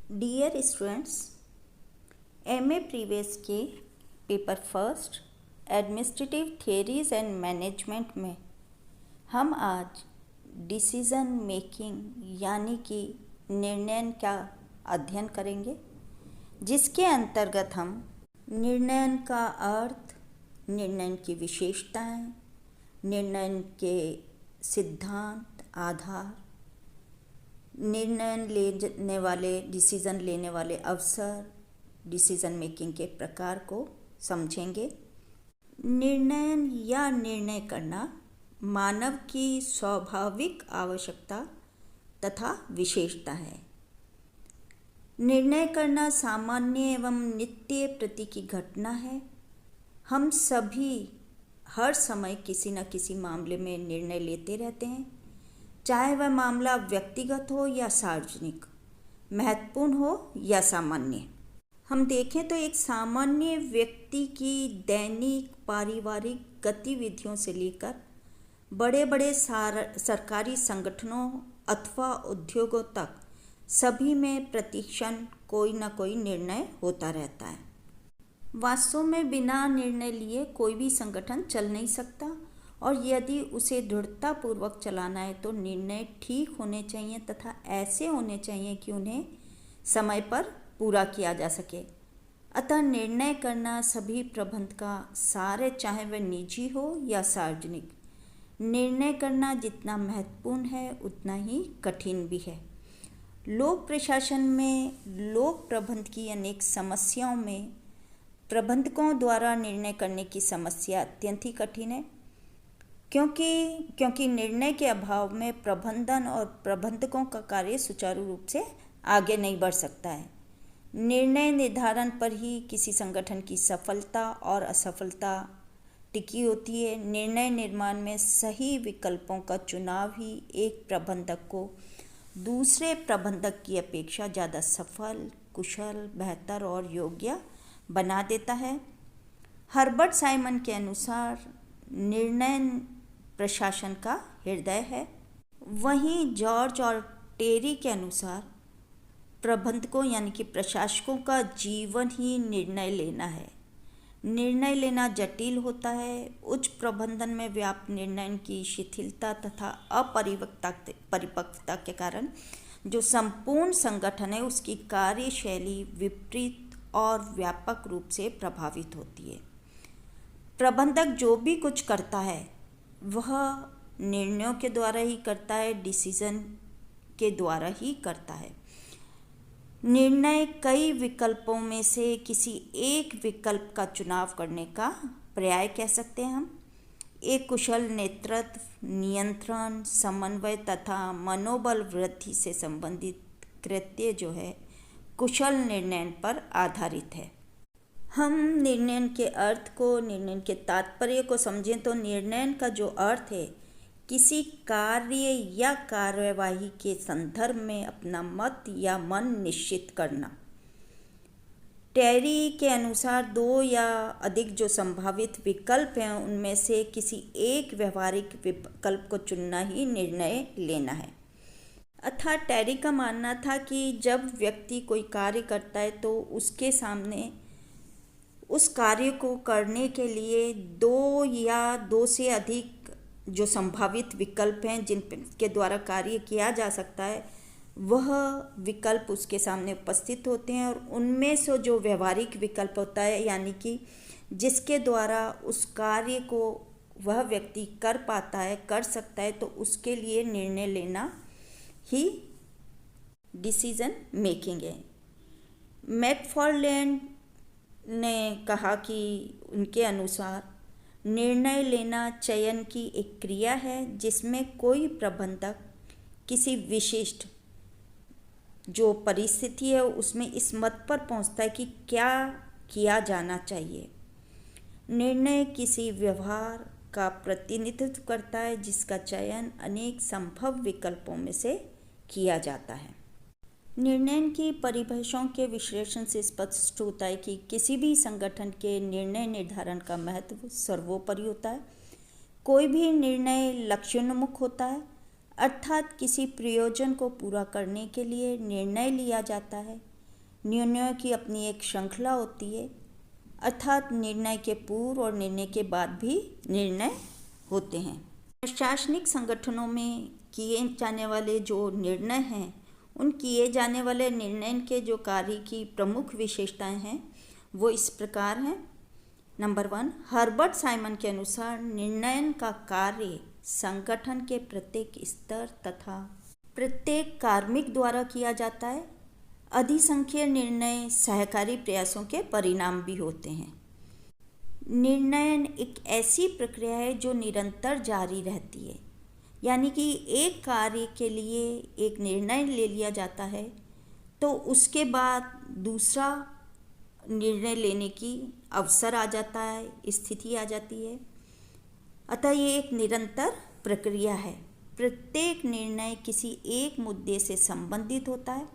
Dear students, MA previous के paper first administrative theories and management में हम आज डिसीज़न मेकिंग यानी कि निर्णय का अध्ययन करेंगे, जिसके अंतर्गत हम निर्णय का अर्थ, निर्णय की विशेषताएं, निर्णय के सिद्धांत, आधार, निर्णय लेने वाले डिसीज़न लेने वाले अवसर, डिसीज़न मेकिंग के प्रकार को समझेंगे। निर्णय करना मानव की स्वाभाविक आवश्यकता तथा विशेषता है। निर्णय करना सामान्य एवं नित्य प्रति की घटना है। हम सभी हर समय किसी न किसी मामले में निर्णय लेते रहते हैं, चाहे वह मामला व्यक्तिगत हो या सार्वजनिक, महत्वपूर्ण हो या सामान्य। हम देखें तो एक सामान्य व्यक्ति की दैनिक पारिवारिक गतिविधियों से लेकर बड़े बड़े सरकारी संगठनों अथवा उद्योगों तक सभी में प्रतिक्षण कोई न कोई निर्णय होता रहता है। वास्तव में बिना निर्णय लिए कोई भी संगठन चल नहीं सकता, और यदि उसे दृढ़तापूर्वक चलाना है तो निर्णय ठीक होने चाहिए तथा ऐसे होने चाहिए कि उन्हें समय पर पूरा किया जा सके। अतः निर्णय करना सभी प्रबंध का सार है, चाहे वह निजी हो या सार्वजनिक। निर्णय करना जितना महत्वपूर्ण है उतना ही कठिन भी है। लोक प्रशासन में लोक प्रबंध की अनेक समस्याओं में प्रबंधकों द्वारा निर्णय करने की समस्या अत्यंत ही कठिन है, क्योंकि निर्णय के अभाव में प्रबंधन और प्रबंधकों का कार्य सुचारू रूप से आगे नहीं बढ़ सकता है। निर्णय निर्धारण पर ही किसी संगठन की सफलता और असफलता टिकी होती है। निर्णय निर्माण में सही विकल्पों का चुनाव ही एक प्रबंधक को दूसरे प्रबंधक की अपेक्षा ज़्यादा सफल, कुशल, बेहतर और योग्य बना देता है। हर्बर्ट साइमन के अनुसार निर्णय प्रशासन का हृदय है। वहीं जॉर्ज और टेरी के अनुसार प्रबंधकों यानी कि प्रशासकों का जीवन ही निर्णय लेना है। निर्णय लेना जटिल होता है। उच्च प्रबंधन में व्याप्त निर्णय की शिथिलता तथा अपरिपक्वता के कारण जो संपूर्ण संगठन है उसकी कार्यशैली विपरीत और व्यापक रूप से प्रभावित होती है। प्रबंधक जो भी कुछ करता है वह निर्णयों के द्वारा ही करता है, डिसीजन के द्वारा ही करता है। निर्णय कई विकल्पों में से किसी एक विकल्प का चुनाव करने का पर्याय कह सकते हैं हम। एक कुशल नेतृत्व, नियंत्रण, समन्वय तथा मनोबल वृद्धि से संबंधित कृत्य जो है कुशल निर्णय पर आधारित है। हम निर्णय के अर्थ को, निर्णय के तात्पर्य को समझें तो निर्णय का जो अर्थ है किसी कार्य या कार्यवाही के संदर्भ में अपना मत या मन निश्चित करना। टेरी के अनुसार दो या अधिक जो संभावित विकल्प हैं उनमें से किसी एक व्यवहारिक विकल्प को चुनना ही निर्णय लेना है। अर्थात टेरी का मानना था कि जब व्यक्ति कोई कार्य करता है तो उसके सामने उस कार्य को करने के लिए दो या दो से अधिक जो संभावित विकल्प हैं जिनके द्वारा कार्य किया जा सकता है वह विकल्प उसके सामने उपस्थित होते हैं, और उनमें से जो व्यवहारिक विकल्प होता है यानी कि जिसके द्वारा उस कार्य को वह व्यक्ति कर पाता है, कर सकता है, तो उसके लिए निर्णय लेना ही डिसीजन मेकिंग है। मैकफार्लैंड ने कहा कि उनके अनुसार निर्णय लेना चयन की एक क्रिया है जिसमें कोई प्रबंधक किसी विशिष्ट जो परिस्थिति है उसमें इस मत पर पहुंचता है कि क्या किया जाना चाहिए। निर्णय किसी व्यवहार का प्रतिनिधित्व करता है जिसका चयन अनेक संभव विकल्पों में से किया जाता है। निर्णय की परिभाषाओं के विश्लेषण से स्पष्ट होता है कि किसी भी संगठन के निर्णय निर्धारण का महत्व सर्वोपरि होता है। कोई भी निर्णय लक्ष्योन्मुख होता है, अर्थात किसी प्रयोजन को पूरा करने के लिए निर्णय लिया जाता है। निर्णयों की अपनी एक श्रृंखला होती है, अर्थात निर्णय के पूर्व और निर्णय के बाद भी निर्णय होते हैं। प्रशासनिक संगठनों में किए जाने वाले जो निर्णय हैं, उन किए जाने वाले निर्णय के जो कार्य की प्रमुख विशेषताएं हैं वो इस प्रकार हैं। नंबर 1, हर्बर्ट साइमन के अनुसार निर्णय का कार्य संगठन के प्रत्येक स्तर तथा प्रत्येक कार्मिक द्वारा किया जाता है। अधिसंख्य निर्णय सहकारी प्रयासों के परिणाम भी होते हैं। निर्णय एक ऐसी प्रक्रिया है जो निरंतर जारी रहती है, यानी कि एक कार्य के लिए एक निर्णय ले लिया जाता है तो उसके बाद दूसरा निर्णय लेने की अवसर आ जाता है, स्थिति आ जाती है। अतः ये एक निरंतर प्रक्रिया है। प्रत्येक निर्णय किसी एक मुद्दे से संबंधित होता है।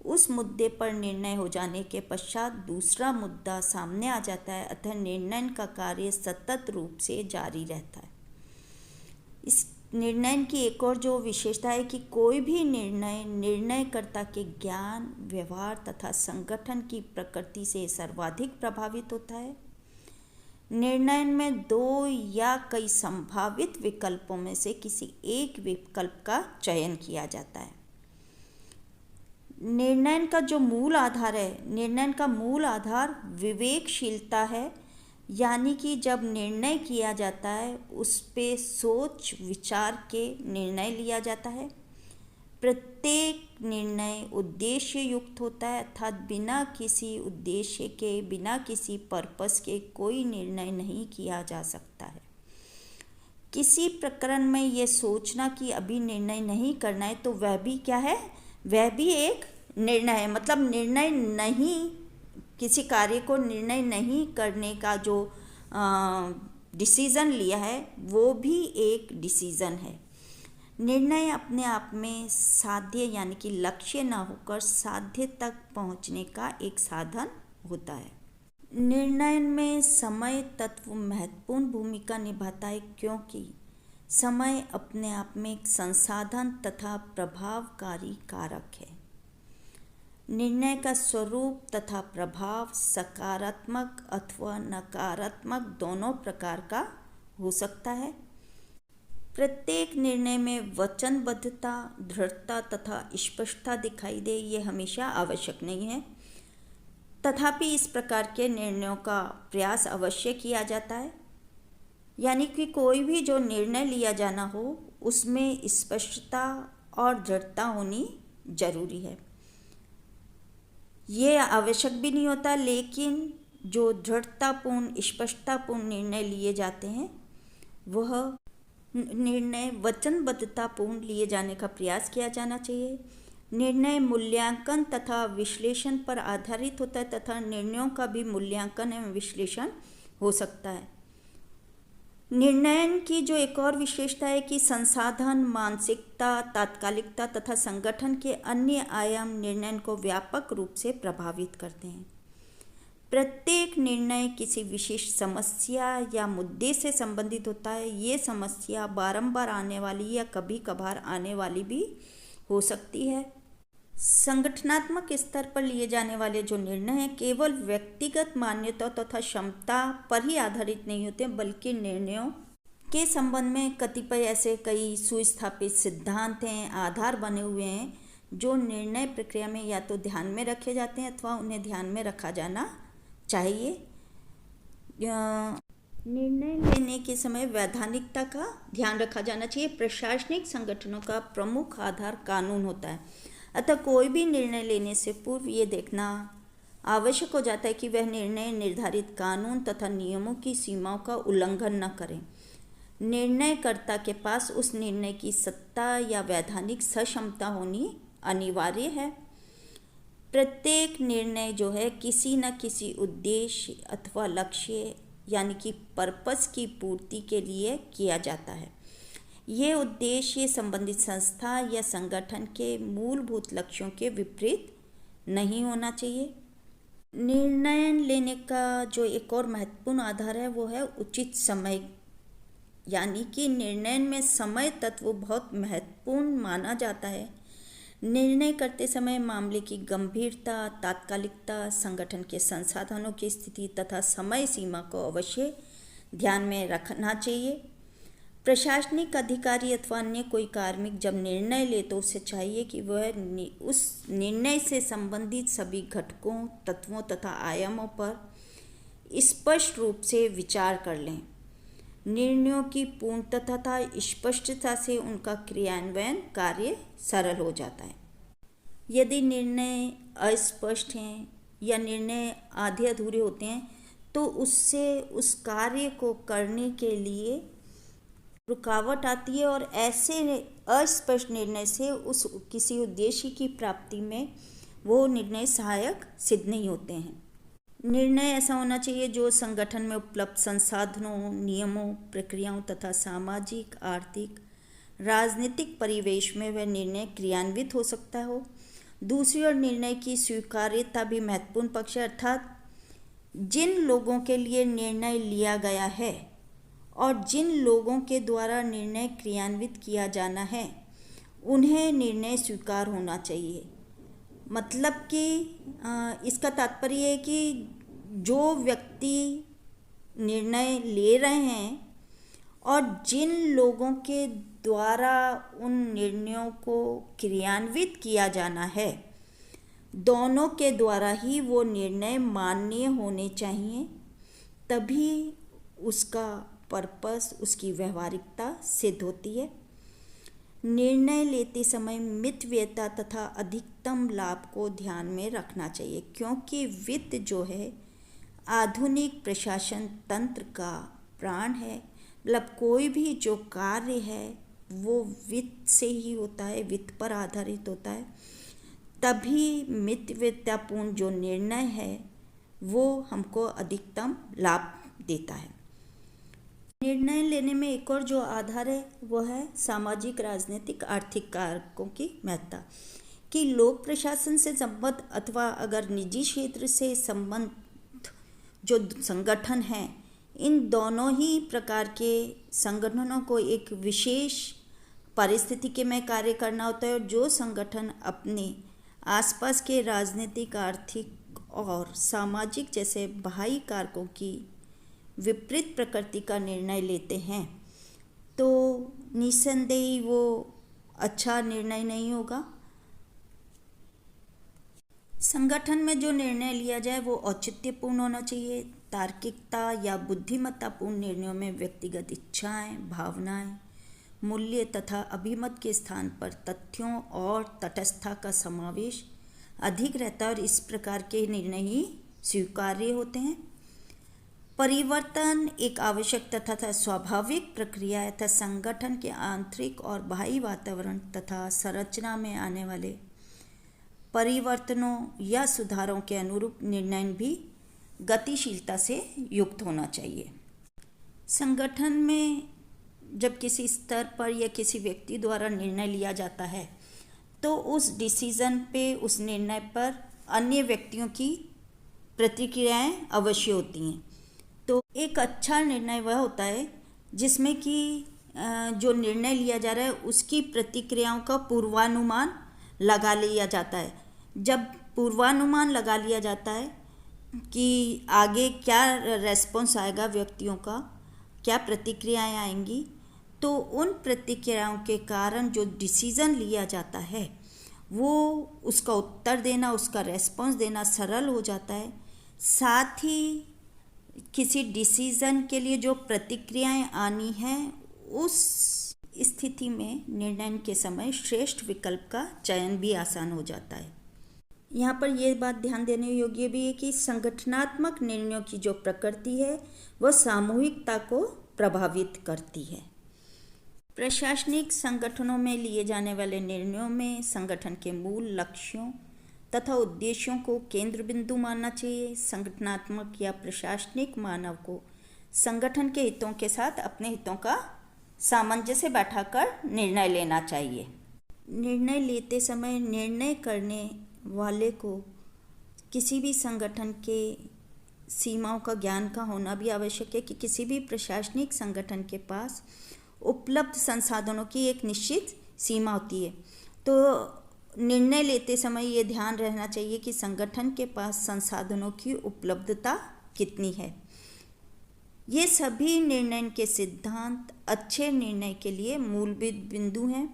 उस मुद्दे पर निर्णय हो जाने के पश्चात दूसरा मुद्दा सामने आ जाता है। अतः निर्णय का कार्य सतत रूप से जारी रहता है। इस निर्णय की एक और जो विशेषता है कि कोई भी निर्णय निर्णयकर्ता के ज्ञान, व्यवहार तथा संगठन की प्रकृति से सर्वाधिक प्रभावित होता है। निर्णय में 2 या कई संभावित विकल्पों में से किसी एक विकल्प का चयन किया जाता है। निर्णय का जो मूल आधार है, निर्णय का मूल आधार विवेकशीलता है, यानी कि जब निर्णय किया जाता है उस पे सोच विचार के निर्णय लिया जाता है। प्रत्येक निर्णय उद्देश्य युक्त होता है, अर्थात बिना किसी उद्देश्य के, बिना किसी पर्पस के कोई निर्णय नहीं किया जा सकता है। किसी प्रकरण में ये सोचना कि अभी निर्णय नहीं करना है तो वह भी क्या है, वह भी एक निर्णय है। मतलब निर्णय नहीं, किसी कार्य को निर्णय नहीं करने का जो डिसीज़न लिया है वो भी एक डिसीज़न है। निर्णय अपने आप में साध्य यानी कि लक्ष्य ना होकर साध्य तक पहुंचने का एक साधन होता है। निर्णय में समय तत्व महत्वपूर्ण भूमिका निभाता है, क्योंकि समय अपने आप में एक संसाधन तथा प्रभावकारी कारक है। निर्णय का स्वरूप तथा प्रभाव सकारात्मक अथवा नकारात्मक दोनों प्रकार का हो सकता है। प्रत्येक निर्णय में वचनबद्धता, दृढ़ता तथा स्पष्टता दिखाई दे, ये हमेशा आवश्यक नहीं है। तथापि इस प्रकार के निर्णयों का प्रयास अवश्य किया जाता है, यानी कि कोई भी जो निर्णय लिया जाना हो उसमें स्पष्टता और दृढ़ता होनी जरूरी है। ये आवश्यक भी नहीं होता, लेकिन जो दृढ़तापूर्ण, स्पष्टतापूर्ण निर्णय लिए जाते हैं वह निर्णय वचनबद्धतापूर्ण लिए जाने का प्रयास किया जाना चाहिए। निर्णय मूल्यांकन तथा विश्लेषण पर आधारित होता है तथा निर्णयों का भी मूल्यांकन एवं विश्लेषण हो सकता है। निर्णय की जो एक और विशेषता है कि संसाधन, मानसिकता, तात्कालिकता तथा संगठन के अन्य आयाम निर्णय को व्यापक रूप से प्रभावित करते हैं। प्रत्येक निर्णय किसी विशेष समस्या या मुद्दे से संबंधित होता है। ये समस्या बारंबार आने वाली या कभी कभार आने वाली भी हो सकती है। संगठनात्मक स्तर पर लिए जाने वाले जो निर्णय हैं केवल व्यक्तिगत मान्यता तथा क्षमता पर ही आधारित नहीं होते, बल्कि निर्णयों के संबंध में कतिपय ऐसे कई सुस्थापित सिद्धांत हैं, आधार बने हुए हैं जो निर्णय प्रक्रिया में या तो ध्यान में रखे जाते हैं अथवा उन्हें ध्यान में रखा जाना चाहिए। निर्णय लेने के समय वैधानिकता का ध्यान रखा जाना चाहिए। प्रशासनिक संगठनों का प्रमुख आधार कानून होता है, अतः कोई भी निर्णय लेने से पूर्व ये देखना आवश्यक हो जाता है कि वह निर्णय निर्धारित कानून तथा नियमों की सीमाओं का उल्लंघन न करें। निर्णयकर्ता के पास उस निर्णय की सत्ता या वैधानिक सक्षमता होनी अनिवार्य है। प्रत्येक निर्णय जो है किसी न किसी उद्देश्य अथवा लक्ष्य यानी कि पर्पस की पूर्ति के लिए किया जाता है। ये उद्देश्य संबंधित संस्था या संगठन के मूलभूत लक्ष्यों के विपरीत नहीं होना चाहिए। निर्णय लेने का जो एक और महत्वपूर्ण आधार है वो है उचित समय, यानी कि निर्णय में समय तत्व बहुत महत्वपूर्ण माना जाता है। निर्णय करते समय मामले की गंभीरता, तात्कालिकता, संगठन के संसाधनों की स्थिति तथा समय सीमा को अवश्य ध्यान में रखना चाहिए। प्रशासनिक अधिकारी अथवा अन्य कोई कार्मिक जब निर्णय ले तो उसे चाहिए कि वह उस निर्णय से संबंधित सभी घटकों, तत्वों तथा आयामों पर स्पष्ट रूप से विचार कर लें। निर्णयों की पूर्णता तथा स्पष्टता से उनका क्रियान्वयन कार्य सरल हो जाता है। यदि निर्णय अस्पष्ट हैं या निर्णय आधे अधूरे होते हैं तो उससे उस कार्य को करने के लिए रुकावट आती है और ऐसे अस्पष्ट निर्णय से उस किसी उद्देश्य की प्राप्ति में वो निर्णय सहायक सिद्ध नहीं होते हैं। निर्णय ऐसा होना चाहिए जो संगठन में उपलब्ध संसाधनों, नियमों, प्रक्रियाओं तथा सामाजिक, आर्थिक, राजनीतिक परिवेश में वह निर्णय क्रियान्वित हो सकता हो। दूसरी ओर निर्णय की स्वीकार्यता भी महत्वपूर्ण पक्ष है, अर्थात जिन लोगों के लिए निर्णय लिया गया है और जिन लोगों के द्वारा निर्णय क्रियान्वित किया जाना है उन्हें निर्णय स्वीकार होना चाहिए। मतलब कि इसका तात्पर्य है कि जो व्यक्ति निर्णय ले रहे हैं और जिन लोगों के द्वारा उन निर्णयों को क्रियान्वित किया जाना है, दोनों के द्वारा ही वो निर्णय मान्य होने चाहिए, तभी उसका पर्पस, उसकी व्यवहारिकता सिद्ध होती है। निर्णय लेते समय मितव्ययता तथा अधिकतम लाभ को ध्यान में रखना चाहिए, क्योंकि वित्त जो है आधुनिक प्रशासन तंत्र का प्राण है। मतलब कोई भी जो कार्य है वो वित्त से ही होता है, वित्त पर आधारित होता है। तभी मितव्ययतापूर्ण जो निर्णय है वो हमको अधिकतम लाभ देता है। निर्णय लेने में एक और जो आधार है वो है सामाजिक, राजनीतिक, आर्थिक कारकों की महत्ता। कि लोक प्रशासन से संबद्ध अथवा अगर निजी क्षेत्र से संबंध जो संगठन हैं, इन दोनों ही प्रकार के संगठनों को एक विशेष परिस्थिति में कार्य करना होता है और जो संगठन अपने आसपास के राजनीतिक, आर्थिक और सामाजिक जैसे बाह्य कारकों की विपरीत प्रकृति का निर्णय लेते हैं तो निस्संदेह वो अच्छा निर्णय नहीं होगा। संगठन में जो निर्णय लिया जाए वो औचित्यपूर्ण होना चाहिए। तार्किकता या बुद्धिमत्तापूर्ण निर्णयों में व्यक्तिगत इच्छाएं, भावनाएं, मूल्य तथा अभिमत के स्थान पर तथ्यों और तटस्थता का समावेश अधिक रहता है और इस प्रकार के निर्णय ही स्वीकार्य होते हैं। परिवर्तन एक आवश्यक तथा स्वाभाविक प्रक्रिया है तथा संगठन के आंतरिक और बाह्य वातावरण तथा संरचना में आने वाले परिवर्तनों या सुधारों के अनुरूप निर्णय भी गतिशीलता से युक्त होना चाहिए। संगठन में जब किसी स्तर पर या किसी व्यक्ति द्वारा निर्णय लिया जाता है तो उस डिसीज़न पे, उस निर्णय पर अन्य व्यक्तियों की प्रतिक्रियाएं अवश्य होती हैं। तो एक अच्छा निर्णय वह होता है जिसमें कि जो निर्णय लिया जा रहा है उसकी प्रतिक्रियाओं का पूर्वानुमान लगा लिया जाता है। जब पूर्वानुमान लगा लिया जाता है कि आगे क्या रेस्पॉन्स आएगा, व्यक्तियों का क्या प्रतिक्रियाएं आएंगी, तो उन प्रतिक्रियाओं के कारण जो डिसीज़न लिया जाता है वो उसका उत्तर देना, उसका रेस्पॉन्स देना सरल हो जाता है। साथ ही किसी डिसीज़न के लिए जो प्रतिक्रियाएं आनी हैं उस स्थिति में निर्णय के समय श्रेष्ठ विकल्प का चयन भी आसान हो जाता है। यहाँ पर यह बात ध्यान देने योग्य भी है कि संगठनात्मक निर्णयों की जो प्रकृति है वह सामूहिकता को प्रभावित करती है। प्रशासनिक संगठनों में लिए जाने वाले निर्णयों में संगठन के मूल लक्ष्यों तथा उद्देश्यों को केंद्र बिंदु मानना चाहिए। संगठनात्मक या प्रशासनिक मानव को संगठन के हितों के साथ अपने हितों का सामंजस्य बैठाकर निर्णय लेना चाहिए। निर्णय लेते समय निर्णय करने वाले को किसी भी संगठन के सीमाओं का ज्ञान का होना भी आवश्यक है कि किसी भी प्रशासनिक संगठन के पास उपलब्ध संसाधनों की एक निश्चित सीमा होती है। तो निर्णय लेते समय ये ध्यान रहना चाहिए कि संगठन के पास संसाधनों की उपलब्धता कितनी है। ये सभी निर्णय के सिद्धांत अच्छे निर्णय के लिए मूलभूत बिंदु हैं।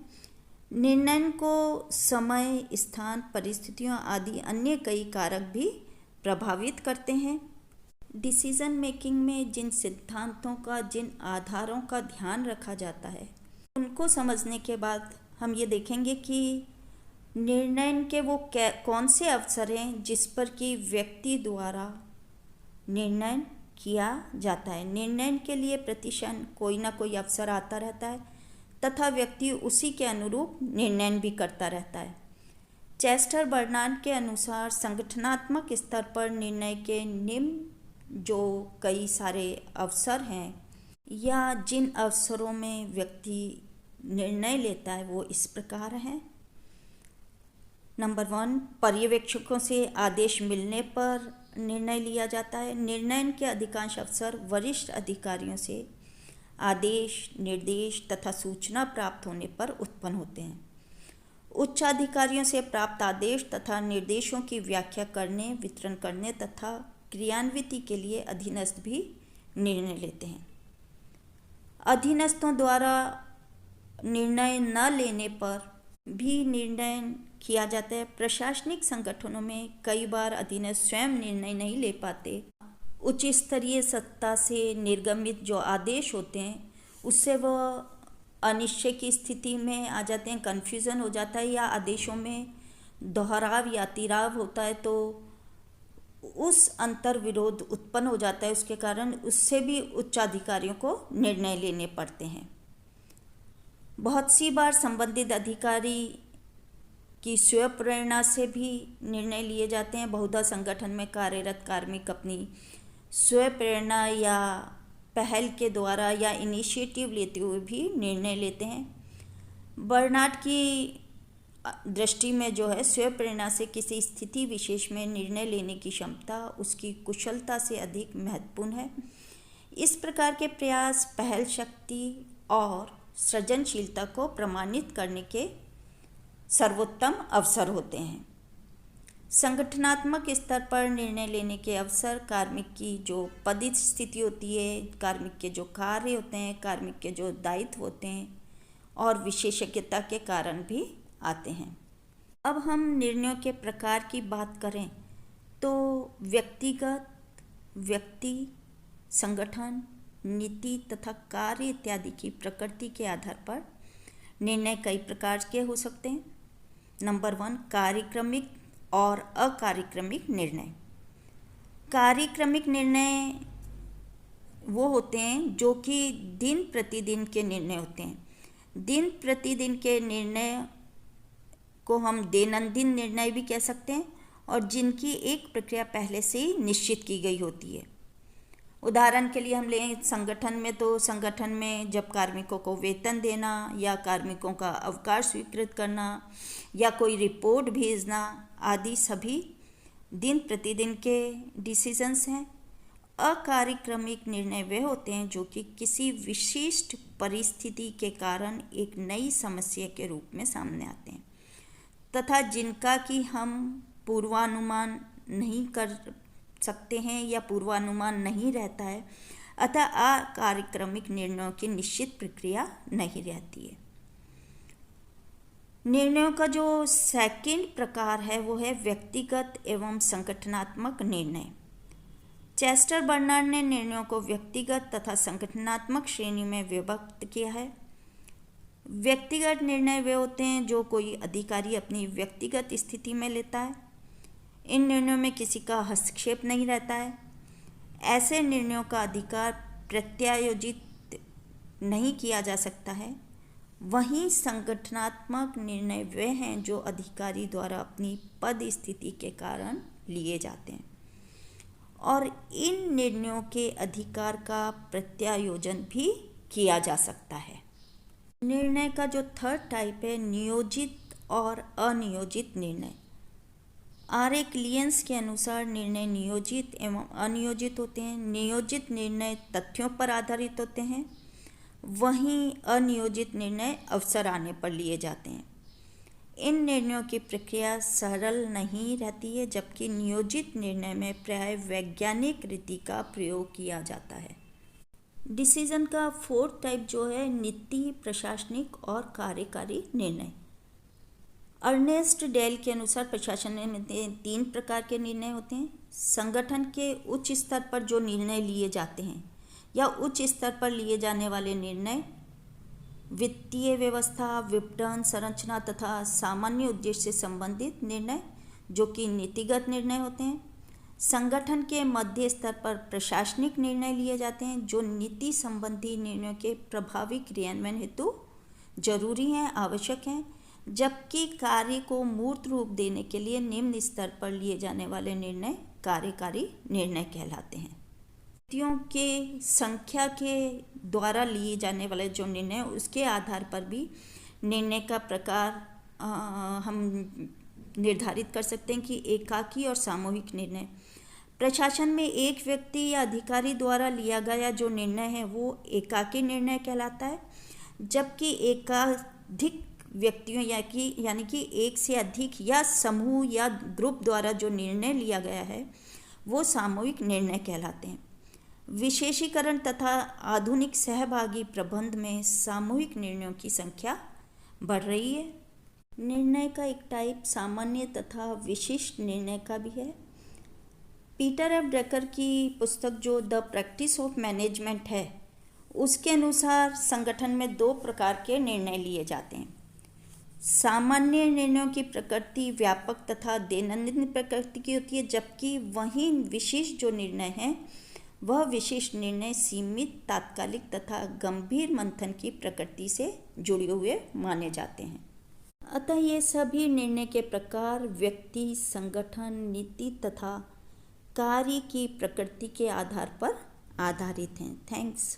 निर्णय को समय, स्थान, परिस्थितियों आदि अन्य कई कारक भी प्रभावित करते हैं। डिसीजन मेकिंग में जिन सिद्धांतों का, जिन आधारों का ध्यान रखा जाता है, उनको समझने के बाद हम ये देखेंगे कि निर्णय के वो कौन से अवसर हैं जिस पर कि व्यक्ति द्वारा निर्णय किया जाता है। निर्णय के लिए प्रतिक्षण कोई ना कोई अवसर आता रहता है तथा व्यक्ति उसी के अनुरूप निर्णय भी करता रहता है। चेस्टर बर्नार्ड के अनुसार संगठनात्मक स्तर पर निर्णय के निम्न जो कई सारे अवसर हैं या जिन अवसरों में व्यक्ति निर्णय लेता है वो इस प्रकार हैं। नंबर 1, पर्यवेक्षकों से आदेश मिलने पर निर्णय लिया जाता है। निर्णय के अधिकांश अवसर वरिष्ठ अधिकारियों से आदेश, निर्देश तथा सूचना प्राप्त होने पर उत्पन्न होते हैं। उच्च अधिकारियों से प्राप्त आदेश तथा निर्देशों की व्याख्या करने, वितरण करने तथा क्रियान्विति के लिए अधीनस्थ भी निर्णय लेते हैं। अधीनस्थों द्वारा निर्णय न लेने पर भी निर्णय किया जाता है। प्रशासनिक संगठनों में कई बार अधीनस्थ स्वयं निर्णय नहीं ले पाते। उच्च स्तरीय सत्ता से निर्गमित जो आदेश होते हैं उससे वह अनिश्चय की स्थिति में आ जाते हैं, कन्फ्यूज़न हो जाता है या आदेशों में दोहराव या तिराव होता है तो उस अंतर विरोध उत्पन्न हो जाता है। उसके कारण उससे भी उच्च अधिकारियों को निर्णय लेने पड़ते हैं। बहुत सी बार संबंधित अधिकारी की स्वयं प्रेरणा से भी निर्णय लिए जाते हैं। बहुधा संगठन में कार्यरत कार्मिक अपनी स्वयं प्रेरणा या पहल के द्वारा या इनिशिएटिव लेते हुए भी निर्णय लेते हैं। बर्नार्ड की दृष्टि में जो है स्वयं प्रेरणा से किसी स्थिति विशेष में निर्णय लेने की क्षमता उसकी कुशलता से अधिक महत्वपूर्ण है। इस प्रकार के प्रयास पहल शक्ति और सृजनशीलता को प्रमाणित करने के सर्वोत्तम अवसर होते हैं। संगठनात्मक स्तर पर निर्णय लेने के अवसर कार्मिक की जो पद स्थिति होती है, कार्मिक के जो कार्य होते हैं, कार्मिक के जो दायित्व होते हैं और विशेषज्ञता के कारण भी आते हैं। अब हम निर्णयों के प्रकार की बात करें तो व्यक्तिगत, व्यक्ति, संगठन, नीति तथा कार्य इत्यादि की प्रकृति के आधार पर निर्णय कई प्रकार के हो सकते हैं। नंबर 1, कार्यक्रमिक और अकार्यक्रमिक निर्णय। कार्यक्रमिक निर्णय वो होते हैं जो कि दिन प्रतिदिन के निर्णय होते हैं। दिन प्रतिदिन के निर्णय को हम दैनंदिन निर्णय भी कह सकते हैं और जिनकी एक प्रक्रिया पहले से ही निश्चित की गई होती है। उदाहरण के लिए हम लें संगठन में तो संगठन में जब कार्मिकों को वेतन देना या कार्मिकों का अवकाश स्वीकृत करना या कोई रिपोर्ट भेजना आदि सभी दिन प्रतिदिन के डिसीजंस हैं। अकार्यक्रमिक निर्णय वे होते हैं जो कि किसी विशिष्ट परिस्थिति के कारण एक नई समस्या के रूप में सामने आते हैं तथा जिनका कि हम पूर्वानुमान नहीं कर सकते हैं या पूर्वानुमान नहीं रहता है, अतः अकार्यक्रमिक निर्णयों की निश्चित प्रक्रिया नहीं रहती है। निर्णयों का जो सेकंड प्रकार है वो है व्यक्तिगत एवं संगठनात्मक निर्णय। चेस्टर बर्नार्ड ने निर्णयों को व्यक्तिगत तथा संगठनात्मक श्रेणी में विभक्त किया है। व्यक्तिगत निर्णय वे होते हैं जो कोई अधिकारी अपनी व्यक्तिगत स्थिति में लेता है। इन निर्णयों में किसी का हस्तक्षेप नहीं रहता है। ऐसे निर्णयों का अधिकार प्रत्यायोजित नहीं किया जा सकता है। वहीं संगठनात्मक निर्णय वे हैं जो अधिकारी द्वारा अपनी पद स्थिति के कारण लिए जाते हैं और इन निर्णयों के अधिकार का प्रत्यायोजन भी किया जा सकता है। निर्णय का जो थर्ड टाइप है नियोजित और अनियोजित निर्णय। आर ए क्लियंस के अनुसार निर्णय नियोजित एवं अनियोजित होते हैं। नियोजित निर्णय तथ्यों पर आधारित होते हैं, वहीं अनियोजित निर्णय अवसर आने पर लिए जाते हैं। इन निर्णयों की प्रक्रिया सरल नहीं रहती है, जबकि नियोजित निर्णय में प्राय वैज्ञानिक रीति का प्रयोग किया जाता है। डिसीजन का फोर्थ टाइप जो है नीति, प्रशासनिक और कार्यकारी निर्णय। अर्नेस्ट डेल के अनुसार प्रशासन में 3 प्रकार के निर्णय होते हैं। संगठन के उच्च स्तर पर जो निर्णय लिए जाते हैं या उच्च स्तर पर लिए जाने वाले निर्णय, वित्तीय व्यवस्था, विपणन, संरचना तथा सामान्य उद्देश्य से संबंधित निर्णय जो कि नीतिगत निर्णय होते हैं। संगठन के मध्य स्तर पर प्रशासनिक निर्णय लिए जाते हैं जो नीति संबंधी निर्णयों के प्रभावी क्रियान्वयन हेतु जरूरी हैं, आवश्यक हैं, जबकि कार्य को मूर्त रूप देने के लिए निम्न स्तर पर लिए जाने वाले निर्णय कार्यकारी निर्णय कहलाते हैं। व्यक्तियों के संख्या के द्वारा लिए जाने वाले जो निर्णय, उसके आधार पर भी निर्णय का प्रकार हम निर्धारित कर सकते हैं कि एकाकी और सामूहिक निर्णय। प्रशासन में एक व्यक्ति या अधिकारी द्वारा लिया गया जो निर्णय है वो एकाकी निर्णय कहलाता है, जबकि एकाधिक व्यक्तियों यानी कि एक से अधिक या समूह या ग्रुप द्वारा जो निर्णय लिया गया है वो सामूहिक निर्णय कहलाते हैं। विशेषीकरण तथा आधुनिक सहभागी प्रबंध में सामूहिक निर्णयों की संख्या बढ़ रही है। निर्णय का एक टाइप सामान्य तथा विशिष्ट निर्णय का भी है। पीटर एफ ड्रकर की पुस्तक जो द प्रैक्टिस ऑफ मैनेजमेंट है, उसके अनुसार संगठन में 2 प्रकार के निर्णय लिए जाते हैं। सामान्य निर्णयों की प्रकृति व्यापक तथा दैनंदिन प्रकृति की होती है, जबकि वहीं विशिष्ट जो निर्णय है वह विशिष्ट निर्णय सीमित, तात्कालिक तथा गंभीर मंथन की प्रकृति से जुड़े हुए माने जाते हैं। अतः ये सभी निर्णय के प्रकार व्यक्ति, संगठन, नीति तथा कार्य की प्रकृति के आधार पर आधारित हैं। थैंक्स।